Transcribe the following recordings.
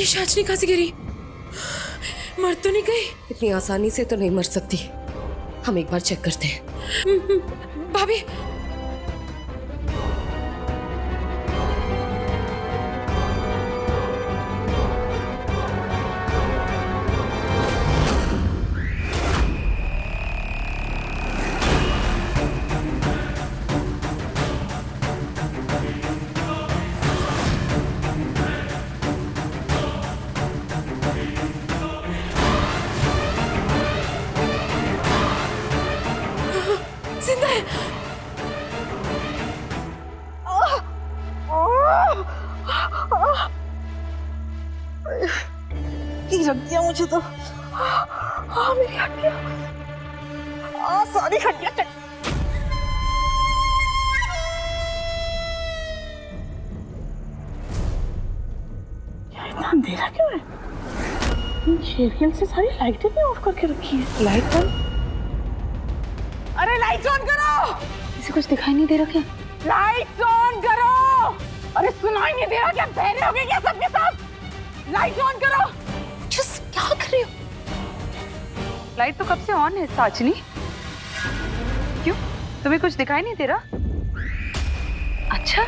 ये शाचनी कहाँ से गिरी? मर तो नहीं गई? इतनी आसानी से तो नहीं मर सकती। हम एक बार चेक करते हैं। भाभी, जिंदा है। की रख मुझे तो। मेरी हड्डियां, सारी हड्डियां इतना अंधेरा क्यों है? शेरियल से सारी लाइटें भी ऑफ करके रखी है। लाइट बंद। अरे लाइट्स ऑन करो। इसे कुछ दिखाई नहीं दे रहा क्या? लाइट्स ऑन करो। अरे सुनाई नहीं दे रहा क्या? बहरे हो गए क्या सबके सब? लाइट्स ऑन करो। क्या कर रही हो? लाइट तो कब से ऑन है साचनी। क्यों, तुम्हें कुछ दिखाई नहीं दे रहा? अच्छा,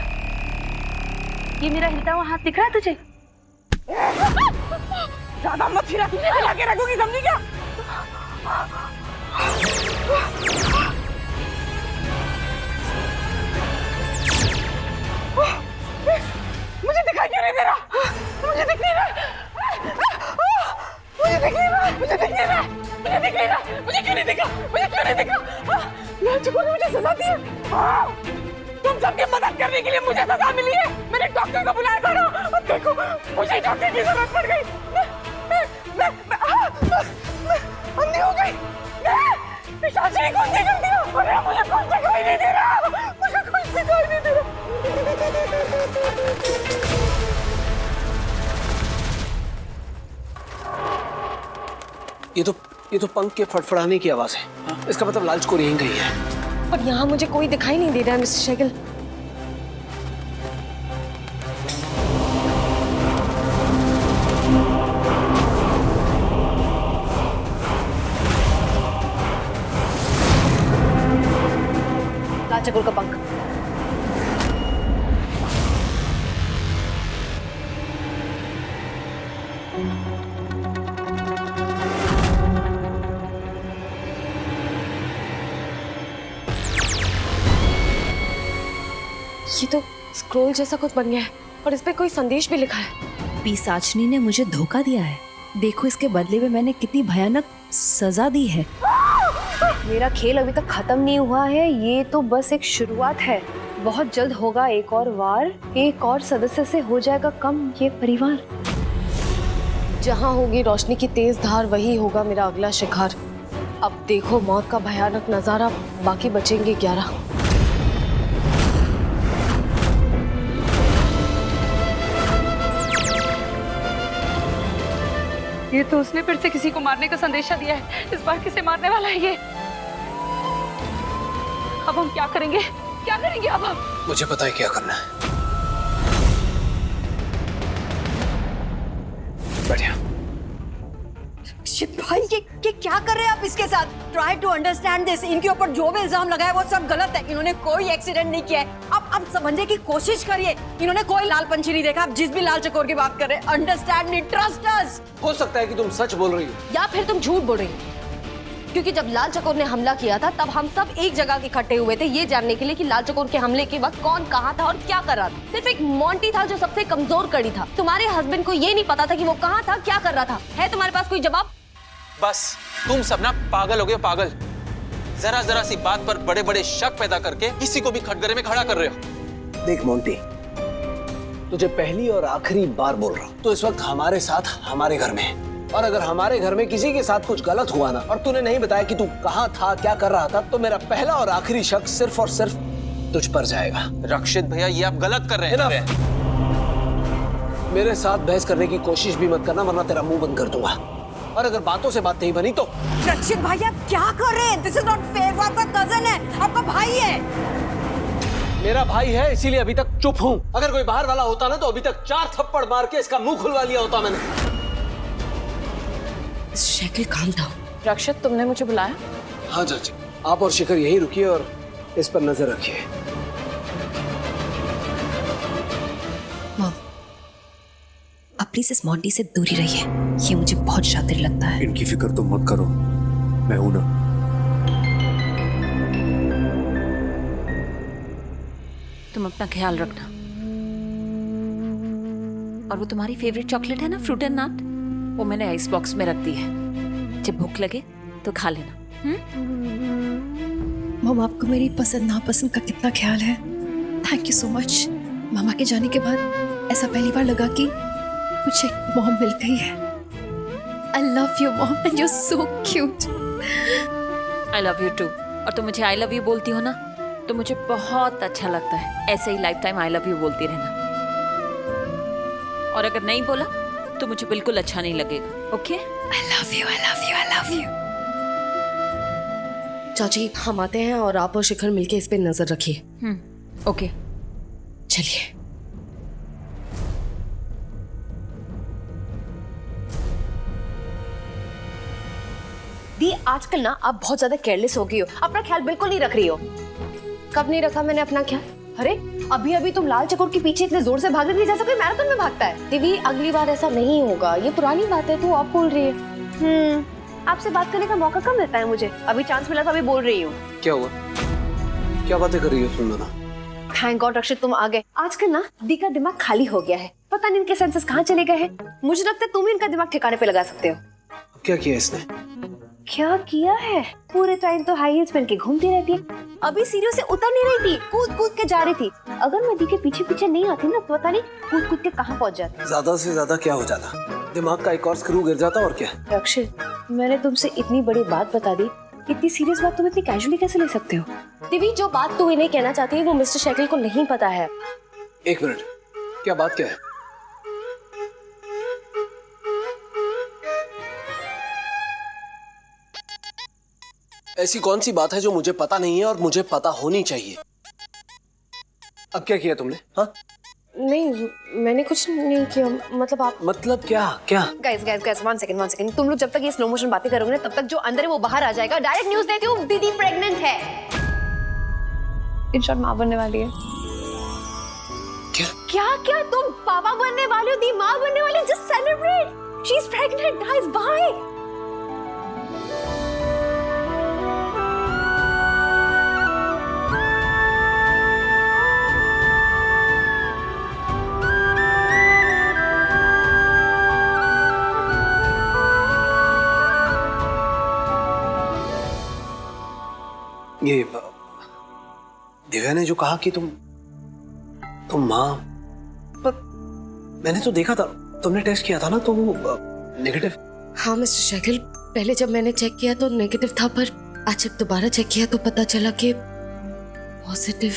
ये मेरा हिलता हुआ हाथ दिख रहा है तुझे? ज्यादा मत हिला, हिला के रखूंगी, समझी क्या? मुझे दिखाई क्यों नहीं दे रहा? मुझे दिख नहीं रहा। मुझे दिख नहीं रहा। मुझे दिख नहीं रहा। मुझे दिख नहीं रहा। मुझे क्यों नहीं दिखा? मुझे क्यों नहीं दिखा? लाल चकोर ने मुझे सजा दी है। तुम सबकी मदद करने के लिए मुझे सजा मिली है। मैंने डॉक्टर को बुलाया था ना। अब देखो, मुझे डॉक्टर की जरूरत पड़ गई। मैं अंधी हो गई। पिशाची को अंधी कर दिया। अरे मुझे कुछ दिखाई नहीं दे रहा। मुझे कुछ दिखाई नहीं दे रहा। ये तो पंख के फड़फड़ाने की आवाज है। इसका मतलब लाल चकोर यहीं गई है। पर यहाँ मुझे कोई दिखाई नहीं दे रहा है मिस्टर शेगिल। लाल चकोर का पंख। ये तो स्क्रोल जैसा कुछ बन गया है और इस पे कोई संदेश भी लिखा है। पिशाचनी ने मुझे धोखा दिया है। देखो इसके बदले में मैंने कितनी भयानक सजा दी है। मेरा खेल अभी तक खत्म नहीं हुआ है, ये तो बस एक शुरुआत है। बहुत जल्द होगा एक और वार, एक और सदस्य से हो जाएगा कम ये परिवार। जहाँ होगी रोशनी की तेज धार, वही होगा मेरा अगला शिकार। अब देखो मौत का भयानक नजारा, बाकी बचेंगे 11। ये तो उसने फिर से किसी को मारने का संदेशा दिया है। इस बार किसे मारने वाला है ये? अब हम क्या करेंगे? क्या करेंगे अब हम? मुझे पता है क्या करना है। बढ़िया। शिट भाई, ये क्या कर रहे हैं आप इसके साथ? Try to understand this. इनके ऊपर जो भी इल्जाम लगाया वो सब गलत है। इन्होंने कोई एक्सीडेंट नहीं किया है। आप समझने की कोशिश करिए। इन्होंने कोई लाल पंछी नहीं देखा। आप जिस भी लाल चकोर की बात कर रहे हैं, अंडरस्टैंड मी, ट्रस्ट अस। हो सकता है कि तुम सच बोल रही हो या फिर तुम झूठ बोल रही हो, क्योंकि जब लाल चकोर ने हमला किया था तब हम सब एक जगह इकट्ठे हुए थे ये जानने के लिए कि लाल चकोर के हमले के वक्त कौन कहाँ था और क्या कर रहा था। सिर्फ एक मोंटी था जो सबसे कमजोर कड़ी था। तुम्हारे हस्बैंड को ये नहीं पता था कि वो कहाँ था, क्या कर रहा था। है तुम्हारे पास कोई जवाब? बस तुम सब ना पागल हो गए, पागल। जरा जरा सी बात पर बड़े बड़े शक पैदा करके किसी को भी खटगरे में खड़ा कर रहे हो। देख मोंटी, तुझे पहली और आखिरी बार बोल रहा हूँ, तो इस वक्त हमारे साथ हमारे घर में है। और अगर हमारे घर में किसी के साथ कुछ गलत हुआ ना, और तूने नहीं बताया कि तू कहाँ था, क्या कर रहा था, तो मेरा पहला और आखिरी शक सिर्फ और सिर्फ तुझ पर जाएगा। रक्षित भैया, ये आप गलत कर रहे हैं। मेरे साथ बहस करने की कोशिश भी मत करना, वरना तेरा मुंह बंद कर दूंगा। और अगर बातों से बात नहीं बनी तो। रक्षित भाई, आप क्या कर रहे हैं? This is not fair. वो आपका कजन है, आपका भाई है। मेरा भाई है इसीलिए अभी तक चुप हूं। अगर कोई बाहर वाला होता ना तो अभी तक 4 थप्पड़ मार के इसका मुंह खुलवा लिया होता मैंने। शक्ल काम डाउन। रक्षित, तुमने मुझे बुलाया? हाँ चाची, आप और शिखर यहीं रुकिए और इस पर नजर रखिए। मॉम, अब प्लीज इस मॉन्टी से दूरी रहिए, ये मुझे बहुत शातिर लगता है। इनकी फिक्र तुम मत करो, मैं हूं ना। तुम अपना ख्याल रखना। और वो तुम्हारी फेवरेट चॉकलेट है ना, फ्रूट एंड नट, वो मैंने आइस बॉक्स में रख दी है। जब भूख लगे तो खा लेना। मॉम, आपको मेरी पसंद नापसंद का कितना ख्याल है। Thank you so much. मामा के जाने के बाद ऐसा पहली बार लगा कि मुझे मॉम मिल गई है। I love you mom, and you are so cute. I love you too. और तुम मुझे आई लव यू बोलती हो ना, तो मुझे बहुत अच्छा लगता है। ऐसे ही lifetime I love you बोलती रहना। और अगर नहीं बोला तो मुझे बिल्कुल अच्छा नहीं लगेगा। Okay? I love you, I love you, I love you. चाची, हम आते हैं और आप और शिखर मिलके इस पे नजर रखिए। ओके। चलिए। दी, आजकल ना आप बहुत ज्यादा केयरलेस हो गई हो, अपना ख्याल बिल्कुल नहीं रख रही हो। कब नहीं रखा मैंने अपना ख्याल? अरे अभी अभी तुम लाल चकोर के पीछे इतने जोर से भाग रही थी जैसा कोई मैराथन में भागता है। दिव्य, अगली बार ऐसा नहीं होगा, ये पुरानी बात है, तो आप बोल रही है। आपसे बात करने का मौका कम मिलता है मुझे, अभी चांस मिला तो अभी बोल रही हूँ। क्या हुआ? क्या बातें कर रही हो तुम दोनों? थैंक गॉड रक्षित तुम आ गए। आजकल ना दी का दिमाग खाली हो गया है, पता नहीं इनके सेंसेस कहाँ चले गए हैं। मुझे लगता है तुम ही इनका दिमाग ठिकाने पे लगा सकते हो। क्या किया इसने? क्या किया है? पूरे टाइम तो हाई हील्स पहन के घूमती रहती है, अभी सीढ़ियों से उतर नहीं रही थी, कूद कूद के जा रही थी। अगर मैं दी के पीछे पीछे नहीं आती ना तो पता नहीं कूद कूद के कहाँ पहुँच जाती। ज्यादा से ज्यादा क्या हो जाता? दिमाग का एक और स्क्रू गिर जाता और क्या? रक्षित, मैंने तुमसे इतनी बड़ी बात बता दी, इतनी सीरियस बात तुम इतनी कैजुअली कैसे ले सकते हो? दिव्य, जो बात तू इन्हें कहना चाहती है वो मिस्टर शक्ल को नहीं पता है। एक मिनट, क्या बात क्या है? ऐसी कौन सी बात है जो मुझे पता नहीं है और मुझे पता होनी चाहिए? अब क्या किया तुमने? हाँ? नहीं, मैंने कुछ नहीं किया। मतलब आप? मतलब क्या? क्या? Guys, one second. तुम लोग जब तक ये स्लो मोशन बातें करोगे ना, तब तक जो अंदर है वो बाहर आ जाएगा। डायरेक्ट न्यूज़ देती हूँ, दीदी प्रेग्नेंट है। इन शॉर्ट माँ बनने वाली है। क्या तुम पापा बनने वाली हो? दी माँ बनने वाली? Just celebrate, she is pregnant guys, bye. ये दिव्या ने जो कहा कि तुम माँ, पर मैंने तो देखा था, तुमने टेस्ट किया था ना तो वो नेगेटिव। हाँ मिस्टर शक्ल, पहले जब मैंने चेक किया तो नेगेटिव था, पर आज जब दोबारा चेक किया तो पता चला कि पॉजिटिव।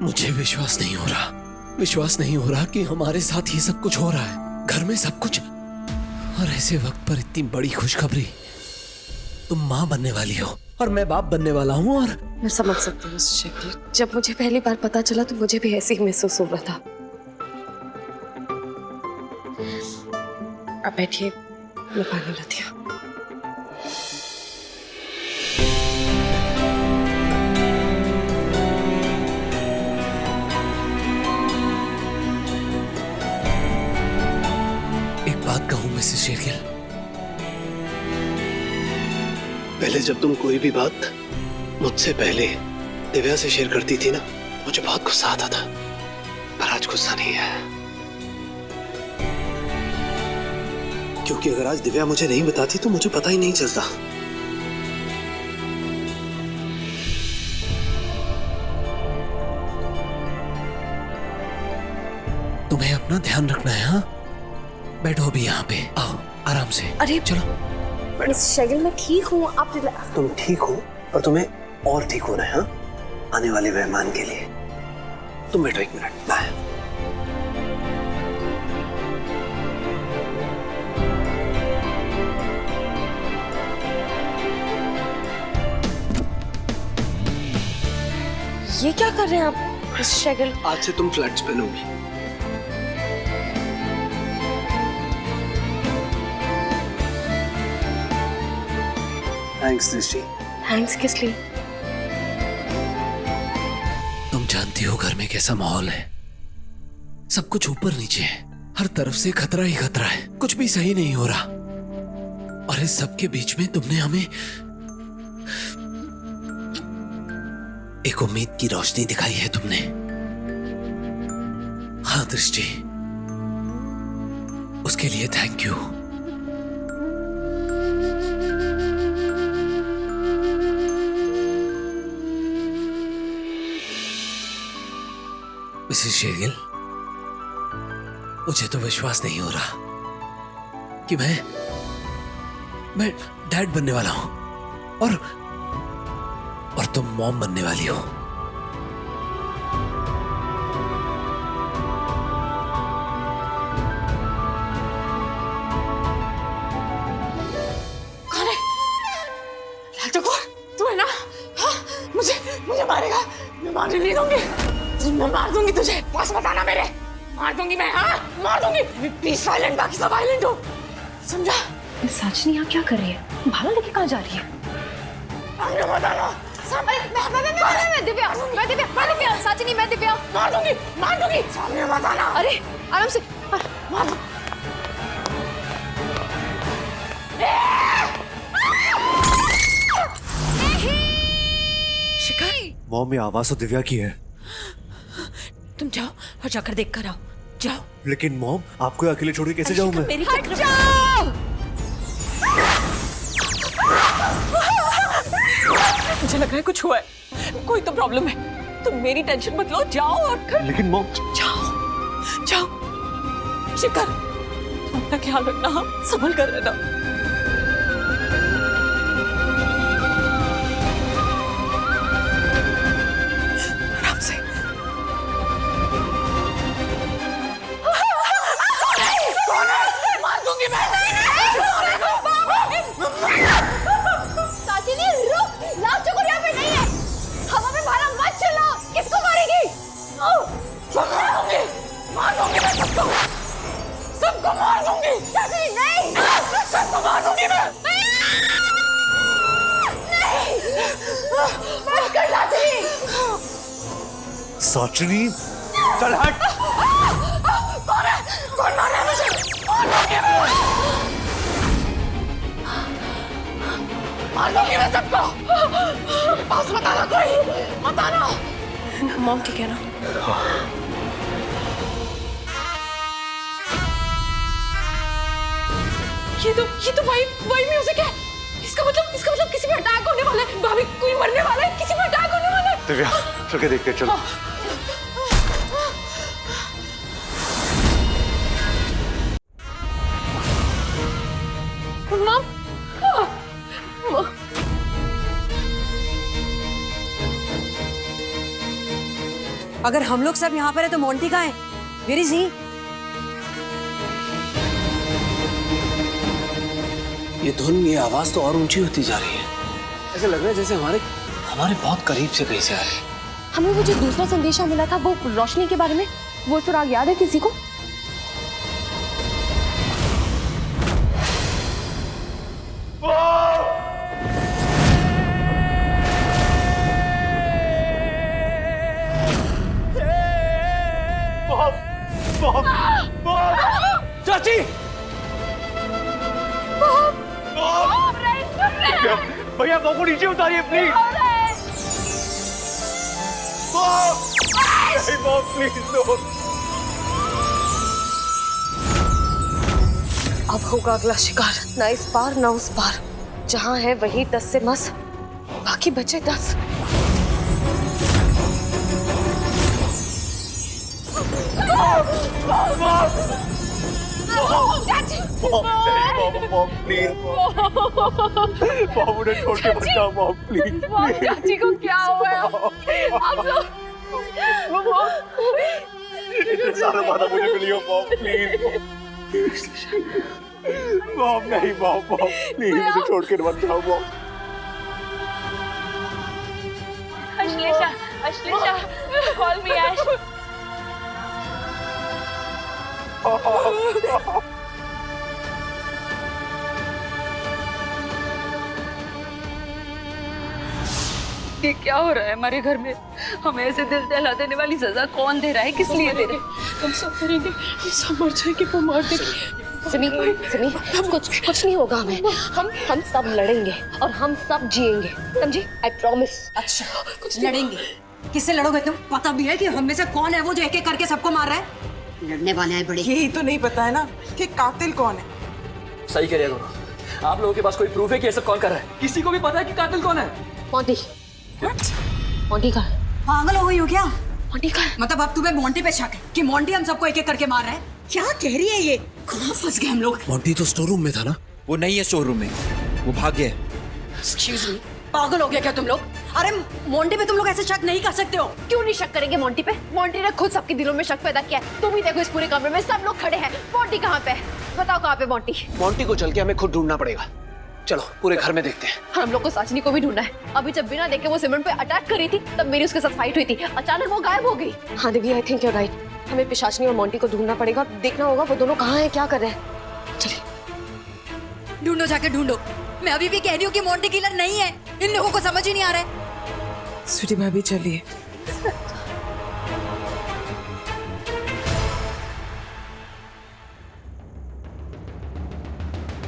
मुझे विश्वास नहीं हो रहा कि हमारे साथ ये सब कुछ हो रहा है, घर में सब कुछ, और ऐसे वक्त पर इतनी बड़ी खुशखबरी। तुम माँ बनने वाली हो और मैं बाप बनने वाला हूँ। और मैं समझ सकती हूँ मिस्टर शक्ल, जब मुझे पहली बार पता चला तो मुझे भी ऐसे ही महसूस हो रहा था। अब बैठिए, मैं पानी लाती हूँ। बात कहूं मिसेस शेरगिल, पहले जब तुम कोई भी बात मुझसे पहले दिव्या से शेयर करती थी ना, मुझे बहुत गुस्सा आता था, पर आज गुस्सा नहीं है। क्योंकि अगर आज दिव्या मुझे नहीं बताती तो मुझे पता ही नहीं चलता। तुम्हें अपना ध्यान रखना है। हाँ, बैठो भी यहाँ पे, आओ आराम से। अरे चलो। मिस्टर शक्ल, मैं ठीक हूँ, आप। तुम ठीक हो और तुम्हें और ठीक होना है। हाँ, आने वाले मेहमान के लिए। तुम बैठो 1 मिनट। बाय। ये क्या कर रहे हैं आप मिस्टर शेगिल? आज से तुम फ्लैट्स पहनोगी। थैंक्स दृष्टि। थैंक्स किस लिए? तुम जानती हो घर में कैसा माहौल है, सब कुछ ऊपर नीचे है, हर तरफ से खतरा ही खतरा है, कुछ भी सही नहीं हो रहा। और इस सब के बीच में तुमने हमें एक उम्मीद की रोशनी दिखाई है तुमने। हाँ दृष्टि, उसके लिए थैंक यू। मिसेस शेगिल, मुझे तो विश्वास नहीं हो रहा कि मैं डैड बनने वाला हूं और तुम मॉम बनने वाली हो। कौन है? लाल चकोर, तू है ना? हाँ, मुझे मारेगा। मैं मारने नहीं दूंगी। मैं मार दूंगी तुझे। बस बताना मेरे। मार दूंगी मैं। हाँ, मार दूंगी। प्लीज साइलेंट, बाकी सब वायलेंट हो। समझा? साचनी यहाँ क्या कर रही है? भाला लेके कहाँ जा रही है? हमने बताना। मैं दिव्या, साचनी मैं दिव्या। मार दूंगी। सामने बताना। अरे आराम से। मार दो। शिखर, मॉम, ये आवाज तो दिव्या की है। तुम जाओ और जाकर देख कर आओ। जाओ। लेकिन मॉम, आपको अकेले छोड़ के कैसे जाऊं मैं? मेरी मुझे लग रहा है कुछ हुआ है, कोई तो प्रॉब्लम है। तुम मेरी टेंशन मत लो, जाओ और लेकिन मॉम, जाओ। शिखर, तुम अपना ख्याल रखना। हाँ, संभल कर रहना। आराम से। कौन है? मार दूंगी मैं। साचनी रुक, लाल चकोर यहाँ पे नहीं है। हवा में भाला मत चलाओ। किसको मारेगी? मार दूंगी मैं सबको मार दूंगी। नहीं, सबको मार दूंगी मैं। मत कर साचनी। साचनी, चल हट। कौन मार रहा है मुझे? मार दूंगी मैं सबको। पास बताना कोई, बताना। मॉम ठीक है ना? ये तो वही म्यूजिक है। इसका मतलब किसी पे अटैक होने वाला है। भाभी, कोई मरने वाला है, किसी पे अटैक होने वाला है। दिव्या, चल के देखते हैं, चलो। मॉम, अगर हम लोग सब यहाँ पर है तो मोंटी कहाँ है? Where is he? ये धुन, ये आवाज तो और ऊंची होती जा रही है। ऐसा लग रहा है जैसे हमारे बहुत करीब से कहीं से आ रही है। हमें वो जो दूसरा संदेशा मिला था, वो रोशनी के बारे में, वो सुराग याद है किसी को? चाची! भैया, बहू को नीचे उतारिए प्लीज। नहीं बहू, प्लीज नो। अब होगा अगला शिकार, ना इस पार ना उस पार। जहाँ है वही 10 से मस, बाकी बचे 10। मॉम प्लीज, मॉम उन्हें छोड़ के मत जाओ, मॉम प्लीज। चाची को क्या हुआ? इतने सारा वादा मुझे मिली हो मॉम प्लीज मॉम नहीं मॉम प्लीज मुझे छोड़ के मत जाओ मॉम अश्लेषा कॉल मी ऐश ये क्या हो रहा है हमारे घर में? हमें ऐसे दिल दहला देने वाली सजा कौन दे रहा है? किस लिए दे रहे? हम सब करेंगे, हम सब मर जाएंगे, वो मार देंगे। सिमी कुछ नहीं होगा हमें। हम सब लड़ेंगे और हम सब जिएंगे, समझी? I promise. अच्छा लड़ेंगे? किससे लड़ोगे तुम? पता भी है कि हम में से कौन है वो जो एक एक करके सबको मार रहा है? लड़ने वाले हैं बड़े। यही तो नहीं पता है ना कि कातिल कौन है। सही कह रहे हो दोनों। आप लोगों के पास कोई प्रूफ है कि ये सब कौन कर रहा है? किसी को भी पता है कि कातिल कौन है? मोंटी का। पागल हो गई हो क्या? मोंटी का। मतलब अब तुम्हें मोंटी पे शक है कि मोंटी हम सबको एक एक करके मार रहा है? क्या कह रही है ये? कहाँ फंस गए हम लोग? मोंटी तो स्टोर रूम में था ना? वो नहीं है स्टोर रूम में, वो भाग गया है। Excuse me, पागल हो गया क्या तुम लोग? अरे मोंटी पे तुम लोग ऐसे शक नहीं कर सकते हो। क्यों नहीं शक करेंगे मोंटी पे? मोंटी ने खुद सबके दिलों में शक पैदा किया है। तुम ही देखो इस पूरे कमरे में सब लोग खड़े हैं। मोंटी कहाँ पे है? बताओ कहाँ पे मोंटी? मोंटी को चल के हमें खुद ढूंढना पड़ेगा। चलो पूरे घर में देखते हैं। हम लोग को साजनी को भी ढूंढना है। अभी जब बिना देखे वो सिमरन पे अटैक कर रही थी तब मेरी उसके साथ फाइट हुई थी। अचानक वो गायब हो गई। हाँ Devi, I think you are right. हमें पिशाचनी और मोंटी को ढूंढना पड़ेगा। देखना होगा वो दोनों कहाँ हैं, क्या कर रहे हैं। चलिए ढूंढो, जाके ढूंढो। मैं अभी भी कह रही हूँ कि मोंटी किलर नहीं है। इन लोगों को समझ ही नहीं आ रहा है। स्वीटी भाभी चलिए।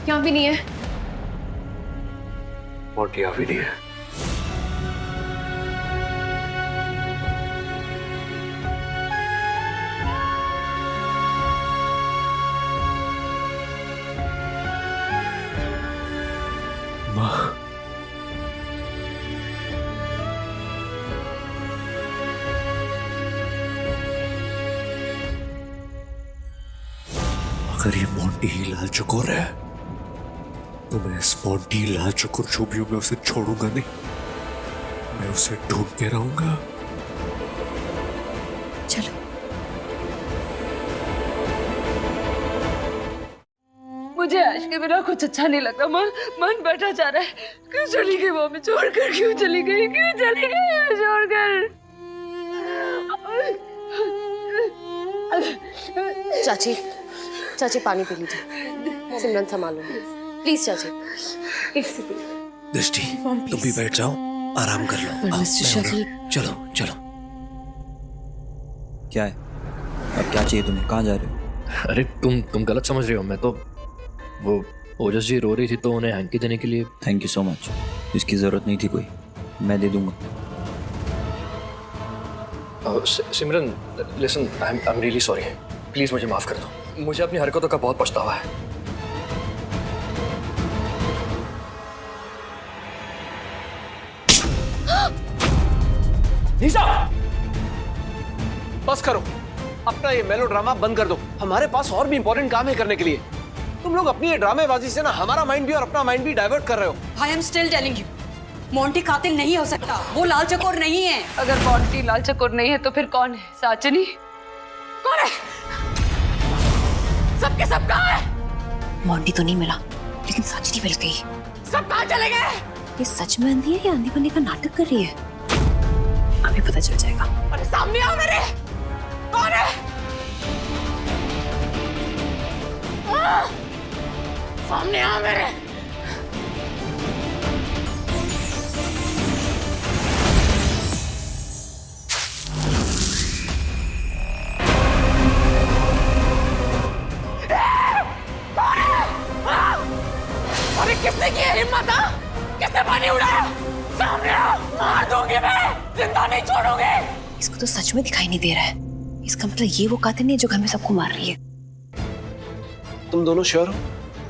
यहाँ भी नहीं है। मोंटी अभी नहीं है। माँ, अगर ये मोंटी ही लाल चकोर है तो मैं इस मोंटी लाल चकोर जो भी हूं मैं उसे छोड़ूंगा नहीं। मैं उसे ढूंढते रहूंगा। चलो मुझे आज के बिना कुछ अच्छा नहीं लगता। मन बैठा जा रहा है। क्यों चली गई वो हमें छोड़कर? क्यों चली गई? क्यों चली गई हमें छोड़कर? चाची पानी पी लीजिए। सिमरन संभालो प्लीज चाची। दृष्टि तुम भी बैठ जाओ, आराम कर लो। आओ, चलो चलो। क्या है? अब क्या चाहिए तुम्हें? कहाँ जा रहे हो? अरे तुम गलत समझ रहे हो। मैं तो वो ओजस जी रो रही थी तो उन्हें हैंकी देने के लिए। Thank you so much. इसकी जरूरत नहीं थी कोई, मैं दे दूंगा। Simran listen, I am really sorry. Please मुझे माफ कर दो। मुझे अपनी हरकतों का बहुत पछतावा है। निशा, बस करो। अपना ये मेलोड्रामा बंद कर दो। हमारे पास और भी इंपॉर्टेंट काम है करने के लिए। तुम लोग अपनी ये ड्रामेबाजी से ना हमारा माइंड भी और अपना माइंड भी डाइवर्ट कर रहे हो। I am still telling you, Monty कातिल नहीं हो सकता। वो लाल चकोर नहीं है। अगर मोंटी लाल चकोर नहीं है तो फिर कौन है? साजनी? कौन है? सबके सब कहाँ है? मोंटी तो नहीं मिला लेकिन साजनी मिल गई। सब कहाँ चले गए? ये सच में अंधी है या अंधी बनने का नाटक कर रही है? अभी पता चल जाएगा। अरे सामने आओ मेरे। कौन है? सामने आओ मेरे। अरे किसने की हिम्मत? किसने पानी उड़ाया? सामने आओ, मार दूंगी मैं, जिंदा नहीं छोड़ूंगी। इसको तो सच में दिखाई नहीं दे रहा है। इसका मतलब ये वो कातिल नहीं है जो घर में सबको मार रही है। तुम दोनों श्योर हो?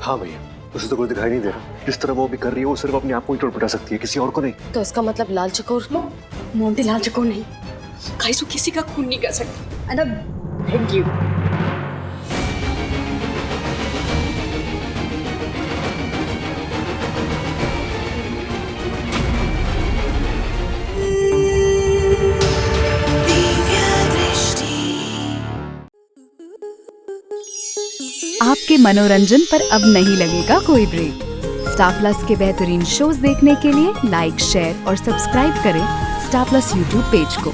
हाँ भैया, उसे तो कोई दिखाई नहीं दे रहा। जिस तरह वो भी कर रही है वो सिर्फ अपने आप को ही टोट पिटा सकती है, किसी और को नहीं। तो इसका मतलब लाल चकोर? मोंटी लाल चकोर नहीं। गाइस, वो किसी का खून नहीं कर सकती। Thank you. आपके मनोरंजन पर अब नहीं लगेगा कोई ब्रेक। स्टार प्लस के बेहतरीन शोज देखने के लिए लाइक, शेयर और सब्सक्राइब करें स्टार प्लस यूट्यूब पेज को।